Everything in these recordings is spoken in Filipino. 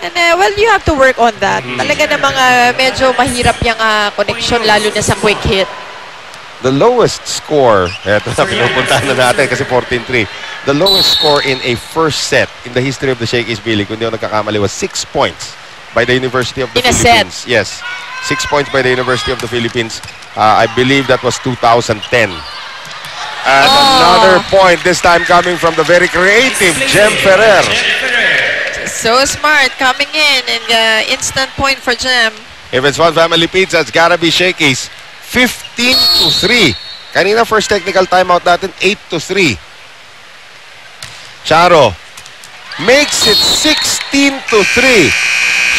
And well, you have to work on that. Talaga namang medyo mahirap yung connection, lalo na sa quick hit. The lowest score, eto na, pinupuntahan na natin kasi 14-3. The lowest score in a first set in the history of the Shakey's B-League, kung di ako nagkakamali, was 6 points by the University of the Philippines. Yes, 6 points by the University of the Philippines. I believe that was 2010. And another point, this time coming from the very creative Jem Ferrer. So smart, coming in and instant point for Jem. If it's one family pizza, it's gotta be Shakey's. 15-3. Kanina first technical timeout natin, 8-3. Charo makes it 16-3.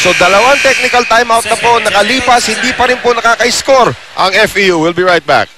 So dalawang technical timeout na po nakalipas, hindi pa rin po nakaka-score ang FEU. We'll be right back.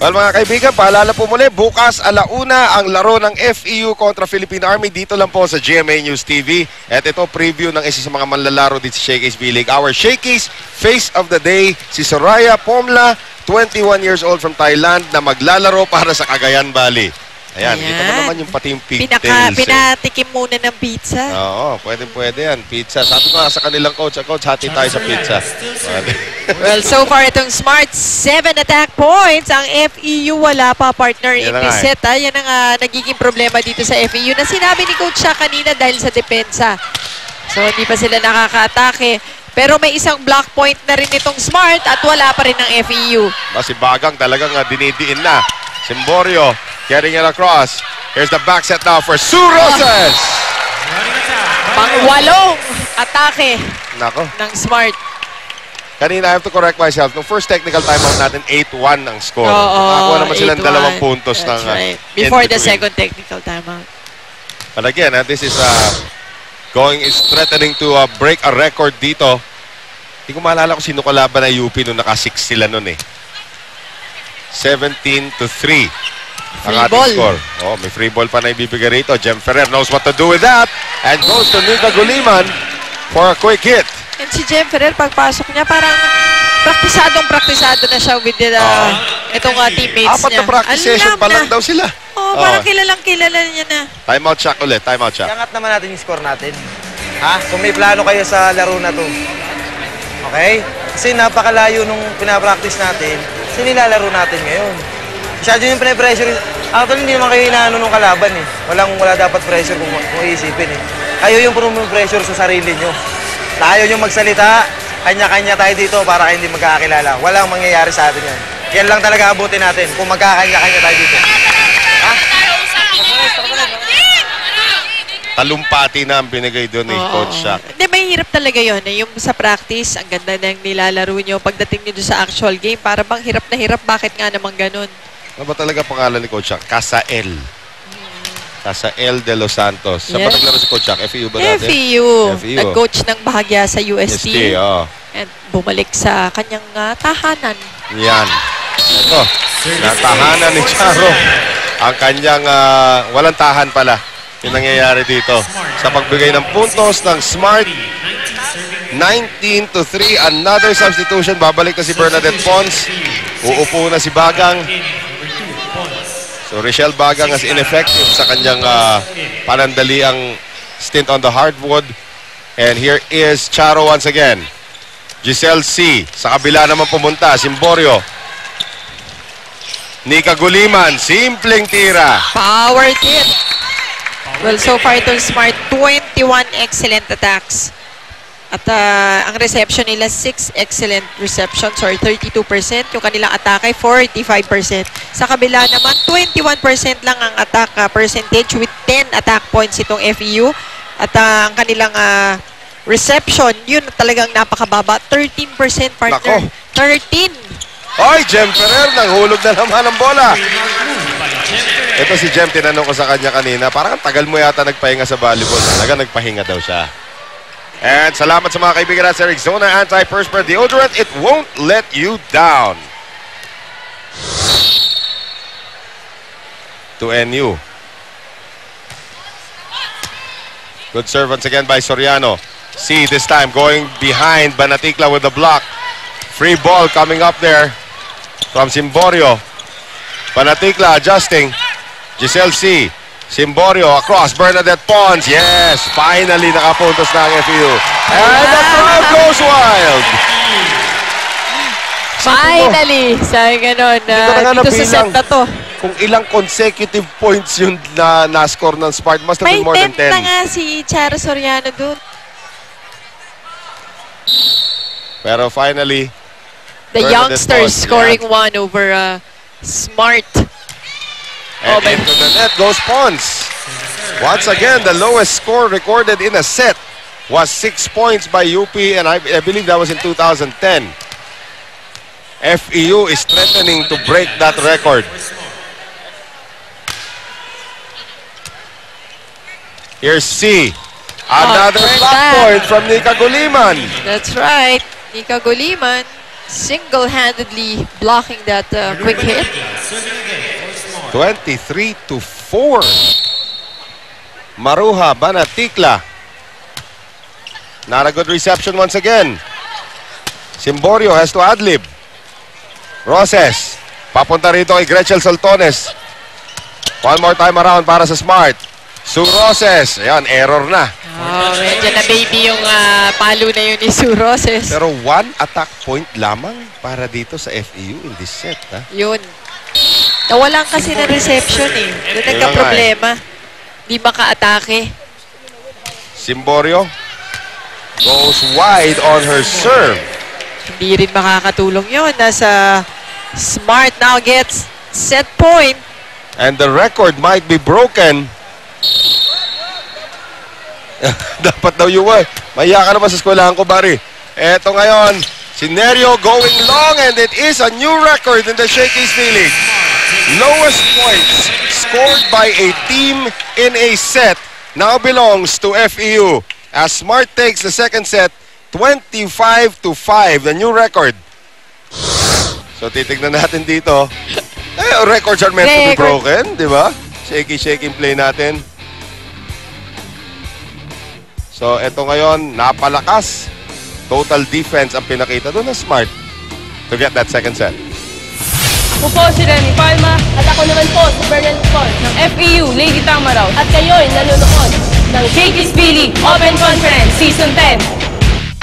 Well, mga kaibigan, paalala po muli, bukas alauna ang laro ng FEU kontra Philippine Army dito lang po sa GMA News TV. At ito, preview ng isa sa mga manlalaro dito sa Shakey's B-League. Our Shakey's Face of the Day, si Soraya Pomla, 21 years old from Thailand, na maglalaro para sa Cagayan Valley. Ayan, kita mo naman yung pati yung pigtails. Pinatikim muna ng pizza. Oo, pwede yan. Pizza. Sabi ko nga sa kanilang coach, hati tayo sa pizza. Well, so far itong Smart, 7 attack points. Ang FEU wala pa, partner, in this set. Yan ang nagiging problema dito sa FEU na sinabi ni Coach siya kanina dahil sa depensa. So, hindi pa sila nakaka-atake. Pero may isang block point na rin itong Smart at wala pa rin ng FEU. Si Bagang talagang dinidiin na. Simborio getting it across. Here's the back set now for Sue Roses. Pang-walong atake ng Smart. Kanina, I have to correct myself. Nung first technical timeout natin, 8-1 ang score. Nakakuha naman silang 2 puntos ng right. Before the second technical timeout. But again, this is is threatening to break a record dito. Hindi ko maalala kung sino kalaban na UP nung naka-6 sila nun eh. 17-3. Ang ating score. Oh, may free ball pa na ibibigay rito. Jem Ferrer knows what to do with that and goes to Nika Guliman for a quick hit. And si Jem Ferrer, pagpasok niya, parang praktisado na siya with itong teammates niya. Apat na practice session pa lang daw sila. Parang kilala niya na. Timeout shot ulit, timeout shot. Iangat naman natin yung score natin. Kung may plano kayo sa laro na to. Okay? Kasi napakalayo nung pinapractice natin. Kasi nilalaro natin ngayon. Masyado yung pinapressure. Actually, hindi naman kayo inaano nung kalaban eh. Wala dapat pressure kung iisipin eh. Kayo yung pressure sa sarili nyo. Tayo yung magsalita, kanya-kanya tayo dito para kayo hindi magkakakilala. Walang mangyayari sa atin yan. Yan lang talaga abutin natin kung magkakanya-kanya tayo dito. Talumpati na ang binigay doon ni Coach Shaq. Hindi, mahirap talaga yun. Yung sa practice, ang ganda ng nilalaro nyo. Pagdating nyo doon sa actual game, para bang hirap na hirap. Bakit nga naman ganun? Ano ba talaga pangalan ni Coach Shaq? Casael. Casael de Los Santos. Saan ba naglaro si Coach Shaq? FEU ba dati? FEU. Nag-coach ng bahagya sa UST. And bumalik sa kanyang tahanan. Yan. Ito. Tahanan ni Charo. Ang kanyang walang tahan pala. Yung nangyayari dito. Sa pagbigay ng puntos ng Smart. 19-3. Another substitution. Babalik na si Bernadette Pons. Uupo na si Bagang. So, Richelle Bagang as ineffective sa kanyang panandaliang stint on the hardwood. And here is Charo once again. Giselle C. Sa kabila naman pumunta. Simborio. Nika Guliman. Simpleng tira. Power tip. Well, so far itong Smart, 21 excellent attacks. At ang reception nila, 6 excellent receptions or 32%. Yung kanilang atake, 45%. Sa kabila naman, 21% lang ang attack percentage with 10 attack points itong FEU. At ang kanilang reception, yun talagang napakababa. 13% partner. Nako. 13! Oy, Jem Ferrer, nanghulog na naman ang bola. Ito si Jem, tinanong ko sa kanya kanina, parang tagal mo yata nagpahinga sa volleyball. Talaga nagpahinga daw siya. And salamat sa mga kaibigan natin sa Rexona Anti-Perspirant Deodorant. It won't let you down. To NU. Good serve once again by Soriano. See, this time going behind Banatikla with the block. Free ball coming up there from Simborio. Panatikla adjusting. Giselle C. Simborio across. Bernadette Pons. Yes! Finally nakapuntos na ang FEU. And the crowd goes wild! Finally! Sabi ganon, dito sa set na to. Kung ilang consecutive points yung na-score ng Smart, must have May been more than 10 na 10. nga si Charo Soriano dun. Pero finally, The Bernadette youngsters Pons, scoring one over Smart. and into the net goes Pons. Once again, the lowest score recorded in a set was 6 points by UP, and I believe that was in 2010. FEU is threatening to break that record. Here's C. Another block point from Nika Guliman. That's right. Nika Guliman single-handedly blocking that quick hit. 23-4. Maruha Banatikla. Not a good reception once again. Simborio has to ad-lib. Roses. Papunta rito kay Gretchen Saltones. One more time around para sa Smart. Sue Roses. Ayan, error na. Oh, medyo na baby yung palo na yun ni Sue Roses. Pero one attack point lamang para dito sa FEU in this set. Ha? Yun. Nawalan kasi ng reception eh. Doon nagka-problema. Di maka-atake. Simborio goes wide on her serve. Hindi rin makakatulong yun. Nasa Smart now gets set point. And the record might be broken. Dapat daw yung maya ka naman sa eskwelahan ko, Barry. Eto ngayon, si Nerio going long, and it is a new record in the Shakey's V-League. Lowest points scored by a team in a set now belongs to FEU. As Smart takes the second set, 25-5, the new record. So titignan natin dito. Records are meant to be broken, di ba? Shaky play natin. So, eto ngayon, napalakas. Total defense ang pinakita doon na Smart to get that second set. Ako po si Remy Palma at ako naman po si Bernadette Pons ng FEU Lady Tamaraw at kayo'y nanonood ng Shakey's V-League Open Conference Season 10.